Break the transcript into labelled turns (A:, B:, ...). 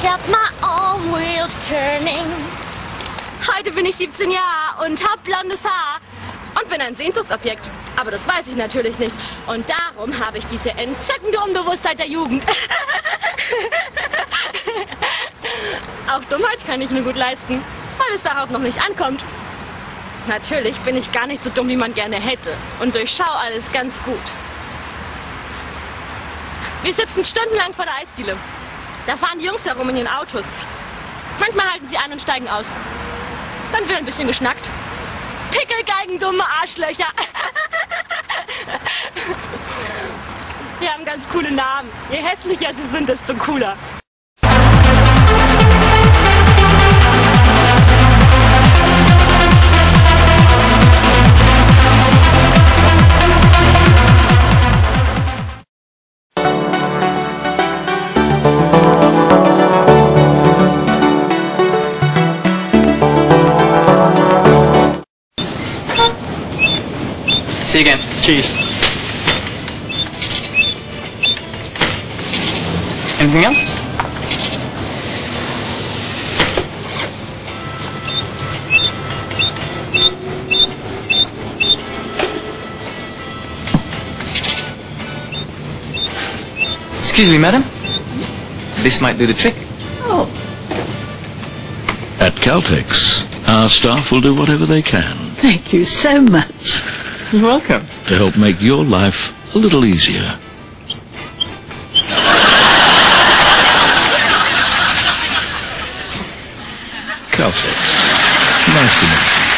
A: Got my own wheels turning. Heute bin ich 17 Jahre und hab blondes Haar. Und bin ein Sehnsuchtsobjekt. Aber das weiß ich natürlich nicht. Und darum habe ich diese entzückende Unbewusstheit der Jugend. Auch Dummheit kann ich mir gut leisten, weil es darauf noch nicht ankommt. Natürlich bin ich gar nicht so dumm, wie man gerne hätte. Und durchschau alles ganz gut. Wir sitzen stundenlang vor der Eisdiele. Da fahren die Jungs herum in ihren Autos. Manchmal halten sie an und steigen aus. Dann wird ein bisschen geschnackt. Pickelgeigen, dumme Arschlöcher. Die haben ganz coole Namen. Je hässlicher sie sind, desto cooler.
B: See you again.
C: Cheers.
B: Anything else? Excuse me, madam. This might do the trick.
C: Oh.
D: At Caltex, our staff will do whatever they can
C: Thank you so much.
B: You're welcome.
D: to help make your life a little easier. Caltex. Nice and easy.